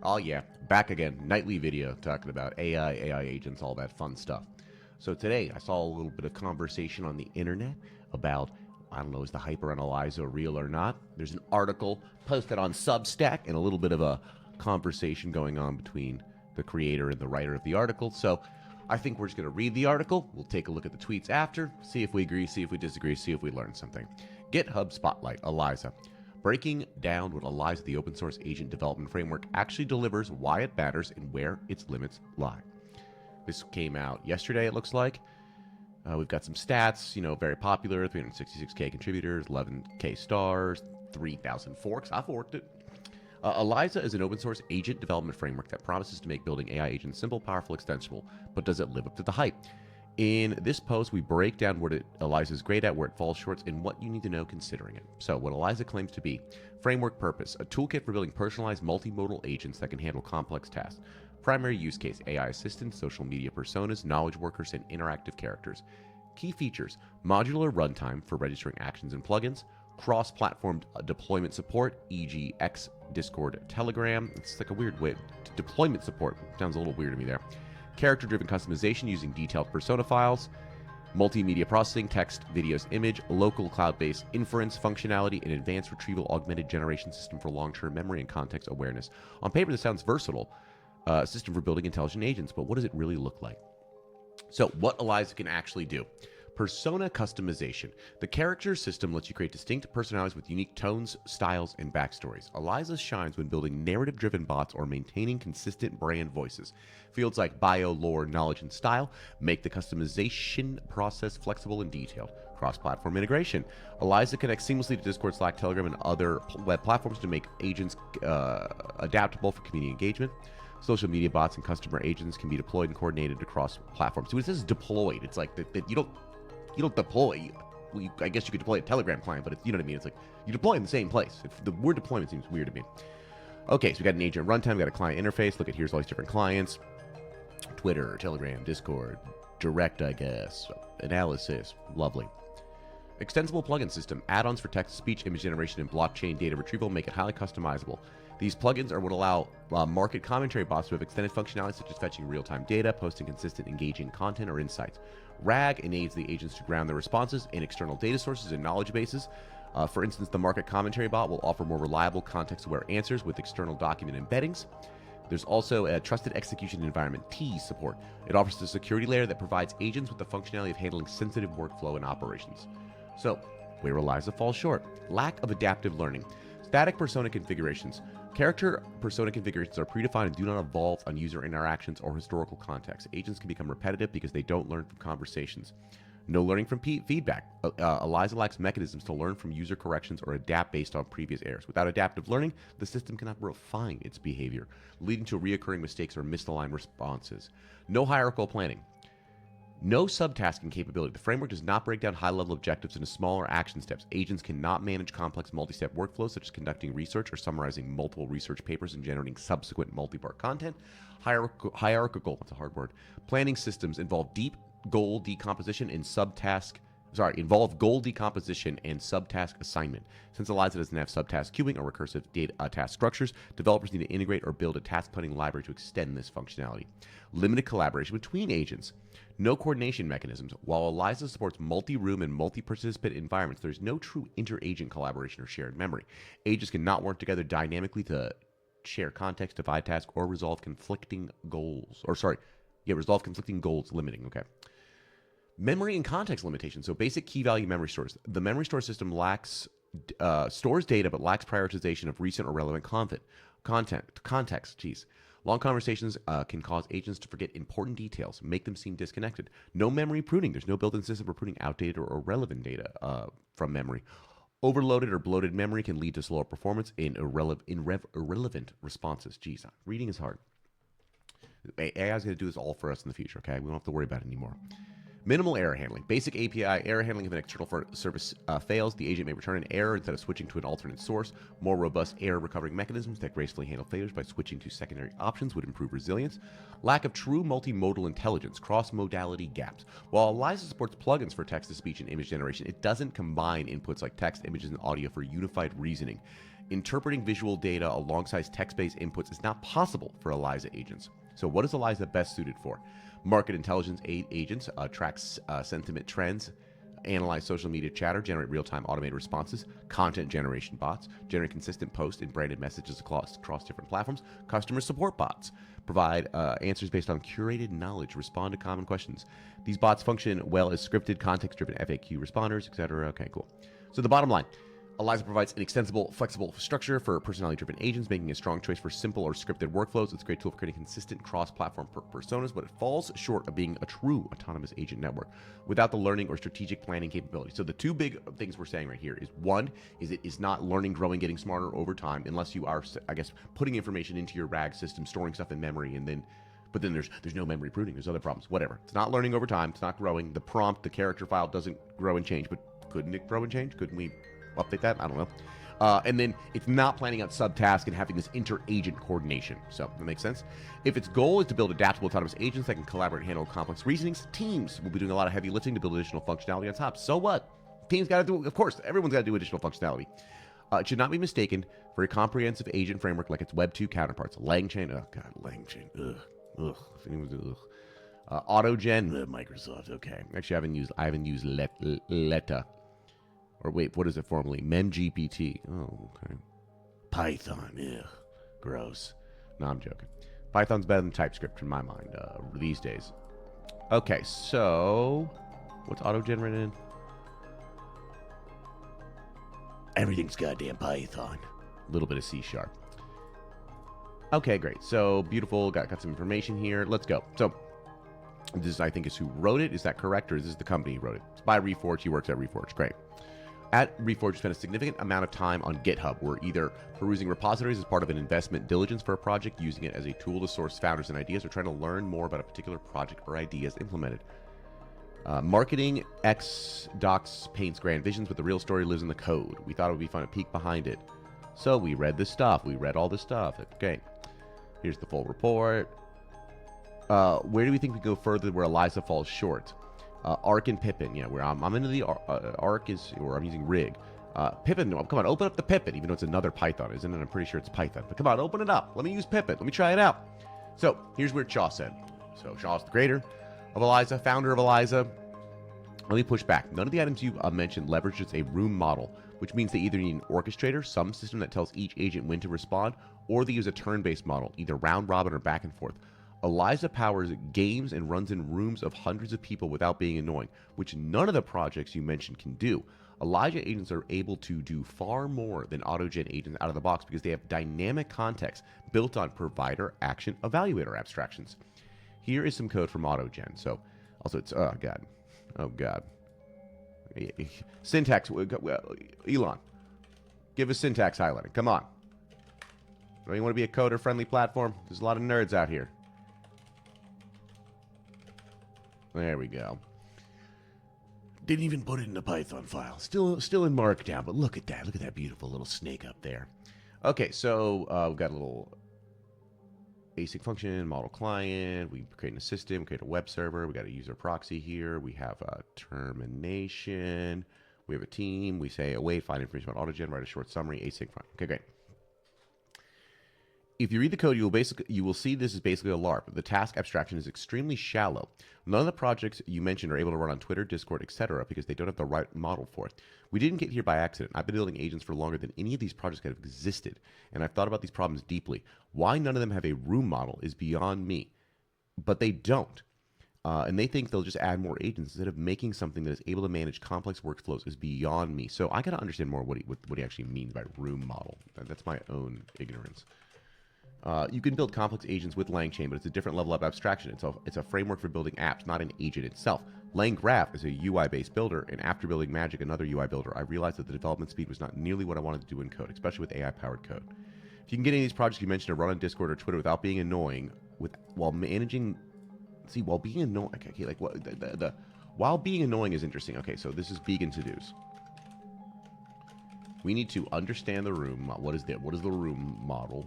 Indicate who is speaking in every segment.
Speaker 1: Oh yeah, back again. Nightly video talking about AI agents, all that fun stuff. So today I saw a little bit of conversation on the internet about, I don't know, is the hype around Eliza real or not? There's an article posted on Substack and a little bit of a conversation going on between the creator and the writer of the article. So I think we're just going to read the article. We'll take a look at the tweets after, see if we agree, see if we disagree, see if we learn something. GitHub Spotlight, Eliza. Breaking down what Eliza, the open source agent development framework, actually delivers, why it matters, and where its limits lie. This came out yesterday, it looks like. We've got some stats, very popular, 366K contributors, 11K stars, 3,000 forks. I've forked it. Eliza is an open source agent development framework that promises to make building AI agents simple, powerful, extensible, but does it live up to the hype? In this post, we break down what Eliza is great at, where it falls short, and what you need to know considering it. So, what Eliza claims to be: framework purpose, a toolkit for building personalized multimodal agents that can handle complex tasks. Primary use case: AI assistants, social media personas, knowledge workers, and interactive characters. Key features: modular runtime for registering actions and plugins, cross-platform deployment support, e.g. X, Discord, Telegram. It's like a weird way. Deployment support sounds a little weird to me there. Character-driven customization using detailed persona files, multimedia processing, text, videos, image, local cloud-based inference functionality, and advanced retrieval augmented generation system for long-term memory and context awareness. On paper, this sounds versatile. System for building intelligent agents, but what does it really look like? So what Eliza can actually do. Persona customization. The character system lets you create distinct personalities with unique tones, styles, and backstories. Eliza shines when building narrative-driven bots or maintaining consistent brand voices. Fields like bio, lore, knowledge, and style make the customization process flexible and detailed. Cross-platform integration. Eliza connects seamlessly to Discord, Slack, Telegram, and other web platforms to make agents adaptable for community engagement. Social media bots and customer agents can be deployed and coordinated across platforms. So it says deployed. It's like that you don't deploy. I guess you could deploy a Telegram client, but you know what I mean. It's like you deploy in the same place. The word deployment seems weird to me. Okay, so we got an agent runtime, we got a client interface. Look at here's all these different clients: Twitter, Telegram, Discord, Direct, I guess, analysis. Lovely. Extensible plugin system. Add-ons for text-to-speech, image generation, and blockchain data retrieval make it highly customizable. These plugins are what allow market commentary bots to have extended functionality such as fetching real-time data, posting consistent, engaging content or insights. RAG enables the agents to ground their responses in external data sources and knowledge bases. For instance, the market commentary bot will offer more reliable, context-aware answers with external document embeddings. There's also a trusted execution environment, T support. It offers a security layer that provides agents with the functionality of handling sensitive workflow and operations. So, where Eliza falls short: lack of adaptive learning. Static persona configurations. Character persona configurations are predefined and do not evolve on user interactions or historical context. Agents can become repetitive because they don't learn from conversations. No learning from feedback. Eliza lacks mechanisms to learn from user corrections or adapt based on previous errors. Without adaptive learning, the system cannot refine its behavior, leading to reoccurring mistakes or misaligned responses. No hierarchical planning. No subtasking capability. The framework does not break down high-level objectives into smaller action steps. Agents cannot manage complex multi-step workflows such as conducting research or summarizing multiple research papers and generating subsequent multi-part content. Hierarchical, that's a hard word. Planning systems involve goal decomposition and subtask assignment. Since Eliza doesn't have subtask queuing or recursive data task structures, developers need to integrate or build a task planning library to extend this functionality. Limited collaboration between agents. No coordination mechanisms. While Eliza supports multi-room and multi-participant environments, there's no true inter-agent collaboration or shared memory. Agents cannot work together dynamically to share context, divide tasks, or resolve conflicting goals. Resolve conflicting goals limiting. Okay. Memory and context limitations. So basic key value memory stores. The memory store system stores data but lacks prioritization of recent or relevant context. Long conversations can cause agents to forget important details, make them seem disconnected. No memory pruning. There's no built-in system for pruning outdated or irrelevant data from memory. Overloaded or bloated memory can lead to slower performance in irrelevant responses. Jeez, reading is hard. AI is going to do this all for us in the future, okay? We don't have to worry about it anymore. Minimal error handling. Basic API error handling. If an external service fails, the agent may return an error instead of switching to an alternate source. More robust error recovering mechanisms that gracefully handle failures by switching to secondary options would improve resilience. Lack of true multimodal intelligence. Cross-modality gaps. While Eliza supports plugins for text-to-speech and image generation, it doesn't combine inputs like text, images, and audio for unified reasoning. Interpreting visual data alongside text-based inputs is not possible for Eliza agents. So what is Eliza best suited for? Market intelligence agents track sentiment trends, analyze social media chatter, generate real-time automated responses, content generation bots, generate consistent posts and branded messages across different platforms, customer support bots, provide answers based on curated knowledge, respond to common questions. These bots function well as scripted, context-driven FAQ responders, etc. Okay, cool. So the bottom line, Eliza provides an extensible, flexible structure for personality-driven agents, making a strong choice for simple or scripted workflows. It's a great tool for creating consistent cross-platform personas, but it falls short of being a true autonomous agent network without the learning or strategic planning capability. So the two big things we're saying right here is, one, is it is not learning, growing, getting smarter over time, unless you are, I guess, putting information into your RAG system, storing stuff in memory, and then but then there's no memory pruning. There's other problems. Whatever. It's not learning over time. It's not growing. The prompt, the character file doesn't grow and change. But couldn't it grow and change? Couldn't we update that? I don't know. And then it's not planning out subtasks and having this inter-agent coordination. So that makes sense. If its goal is to build adaptable autonomous agents that can collaborate and handle complex reasonings, teams will be doing a lot of heavy lifting to build additional functionality on top. So what? Teams got to do, of course, everyone's got to do additional functionality. It should not be mistaken for a comprehensive agent framework like its Web 2 counterparts. LangChain, oh god, LangChain, ugh. AutoGen, Microsoft, okay. Actually, I haven't used Letta. Or wait, what is it formerly? MemGPT. Oh, okay. Python, ugh, gross. No, I'm joking. Python's better than TypeScript in my mind these days. Okay, so what's AutoGen in? Everything's goddamn Python. A little bit of C#. Okay, great. So beautiful. Got some information here. Let's go. So this, I think, is who wrote it. Is that correct, or is this the company who wrote it? It's by Reforge. He works at Reforge. Great. At Reforge, spent a significant amount of time on GitHub. We're either perusing repositories as part of an investment diligence for a project, using it as a tool to source founders and ideas, or trying to learn more about a particular project or ideas implemented. Marketing X docs paints grand visions, but the real story lives in the code. We thought it would be fun to peek behind it. So we read this stuff. We read all this stuff. Okay. Here's the full report. Where do we think we go further where Eliza falls short? Arc and Pippin. Yeah, where I'm into the Arc is, or I'm using Rig. Pippin, come on, open up the Pippin, even though it's another Python, isn't it? I'm pretty sure it's Python. But come on, open it up. Let me use Pippin. Let me try it out. So here's where Shaw said. So Shaw's the creator of Eliza, founder of Eliza. Let me push back. None of the items you mentioned leverages a room model, which means they either need an orchestrator, some system that tells each agent when to respond, or they use a turn-based model, either round robin or back and forth. Eliza powers games and runs in rooms of hundreds of people without being annoying, which none of the projects you mentioned can do. Eliza agents are able to do far more than AutoGen agents out of the box because they have dynamic context built on provider action evaluator abstractions. Here is some code from AutoGen. So, also it's, oh god. Syntax, Elon, give us syntax highlighting. Come on. Don't you want to be a coder-friendly platform? There's a lot of nerds out here. There we go. Didn't even put it in the Python file. Still in Markdown, but look at that. Look at that beautiful little snake up there. Okay, so we've got a little async function, model client. We create a system, create a web server. We got a user proxy here. We have a termination. We have a team. We say await, find information about AutoGen, write a short summary, async function. Okay, great. If you read the code, you will see this is basically a LARP. The task abstraction is extremely shallow. None of the projects you mentioned are able to run on Twitter, Discord, etc. because they don't have the right model for it. We didn't get here by accident. I've been building agents for longer than any of these projects have existed, and I've thought about these problems deeply. Why none of them have a room model is beyond me, but they don't. And they think they'll just add more agents instead of making something that is able to manage complex workflows is beyond me. So I got to understand more what he actually means by room model. That's my own ignorance. You can build complex agents with LangChain, but it's a different level of abstraction. It's a framework for building apps, not an agent itself. LangGraph is a UI-based builder, and after building Magic, another UI builder, I realized that the development speed was not nearly what I wanted to do in code, especially with AI-powered code. If you can get any of these projects you mentioned to run on Discord or Twitter without being annoying, while being annoying, okay, like what while being annoying is interesting. Okay, so this is vegan to-dos. We need to understand the room. What is the room model?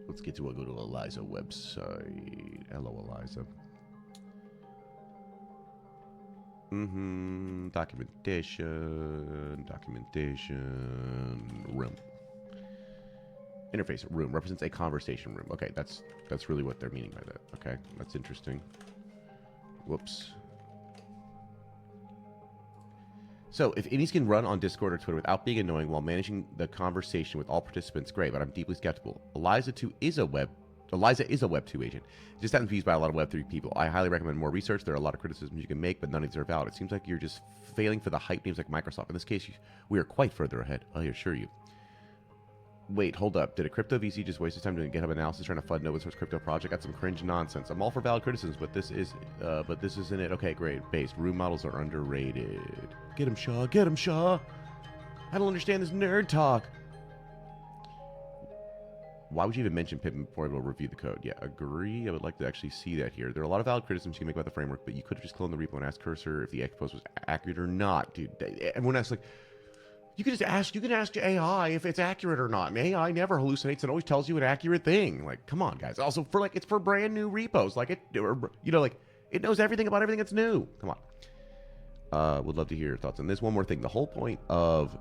Speaker 1: Let's go to Eliza website. Hello, Eliza. Documentation. Room. Interface room represents a conversation room. Okay, that's really what they're meaning by that. Okay, that's interesting. Whoops. So, if Indies can run on Discord or Twitter without being annoying while managing the conversation with all participants, great, but I'm deeply skeptical. Eliza is a Web 2 agent. It just happens to be used by a lot of Web 3 people. I highly recommend more research. There are a lot of criticisms you can make, but none of these are valid. It seems like you're just failing for the hype names like Microsoft. In this case, we are quite further ahead, I assure you. Wait, hold up. Did a crypto VC just waste his time doing GitHub analysis trying to fund an open source crypto project? That's some cringe nonsense. I'm all for valid criticisms, but this isn't it. Okay, great. Base. Room models are underrated. Get him, Shaw. Get him, Shaw. I don't understand this nerd talk. Why would you even mention Pippin before able to review the code? Yeah, agree. I would like to actually see that here. There are a lot of valid criticisms you can make about the framework, but you could have just cloned the repo and asked Cursor if the X post was accurate or not, dude. Everyone asks, like, you can ask AI if it's accurate or not. And AI never hallucinates and always tells you an accurate thing. Like, come on, guys. Also, it's for brand new repos. Like, it knows everything about everything that's new. Come on. Would love to hear your thoughts on this. One more thing. The whole point of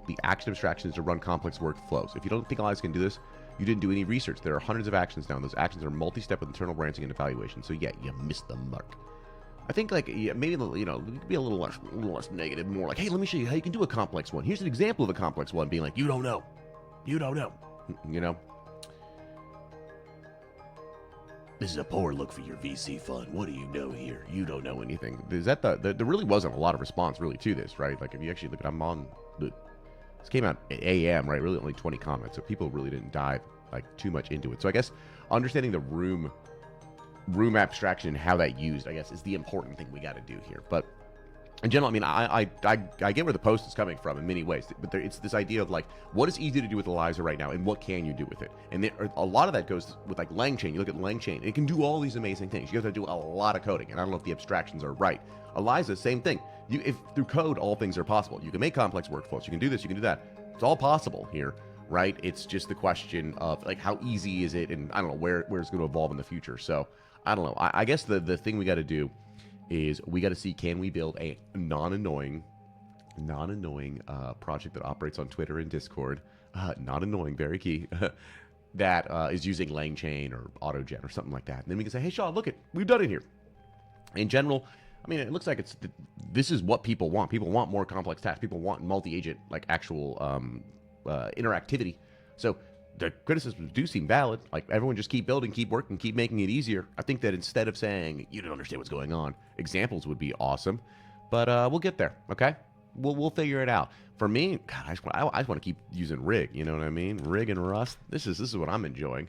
Speaker 1: the action abstraction is to run complex workflows. If you don't think Eliza can do this, you didn't do any research. There are hundreds of actions now. And those actions are multi-step with internal branching and evaluation. So, yeah, you missed the mark. I think, like, yeah, maybe, you know, we could be a little less negative, more like, hey, let me show you how you can do a complex one. Here's an example of a complex one, being like, you don't know. You don't know. You know? This is a poor look for your VC fund. What do you know here? You don't know anything. Is that there really wasn't a lot of response, really, to this, right? Like, if you actually look at, this came out at AM, right? Really only 20 comments, so people really didn't dive, like, too much into it. So I guess understanding the room abstraction and how that used, I guess, is the important thing we got to do here. But in general, I mean, I get where the post is coming from in many ways, but it's this idea of, like, what is easy to do with Eliza right now, and what can you do with it? And a lot of that goes with, like, LangChain. You look at LangChain, it can do all these amazing things. You have to do a lot of coding, and I don't know if the abstractions are right. Eliza, same thing. If through code, all things are possible. You can make complex workflows. You can do this. You can do that. It's all possible here, right? It's just the question of, like, how easy is it, and I don't know where it's going to evolve in the future. So I don't know. I guess the thing we got to do is we got to see, can we build a non-annoying project that operates on Twitter and Discord, not annoying, very key, that is using LangChain or AutoGen or something like that. And then we can say, hey, Shaw, look, we've done it here. In general, I mean, it looks like this is what people want. People want more complex tasks. People want multi-agent, like, actual interactivity. So the criticisms do seem valid. Like, everyone just keep building, keep working, keep making it easier. I think that instead of saying, you don't understand what's going on, examples would be awesome. But we'll get there, okay? We'll figure it out. For me, God, I just want to keep using Rig, you know what I mean? Rig and Rust. This is what I'm enjoying.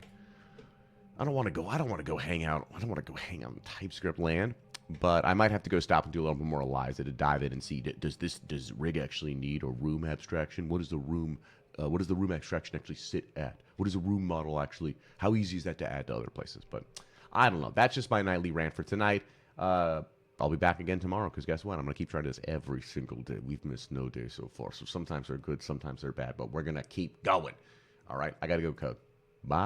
Speaker 1: I don't want to go hang out in TypeScript land, but I might have to go stop and do a little bit more Eliza to dive in and see, does Rig actually need a room abstraction? What does the room abstraction actually sit at? What is a room model actually? How easy is that to add to other places? But I don't know. That's just my nightly rant for tonight. I'll be back again tomorrow, because guess what? I'm going to keep trying this every single day. We've missed no day so far. So sometimes they're good, sometimes they're bad, but we're going to keep going. All right? I got to go code. Bye.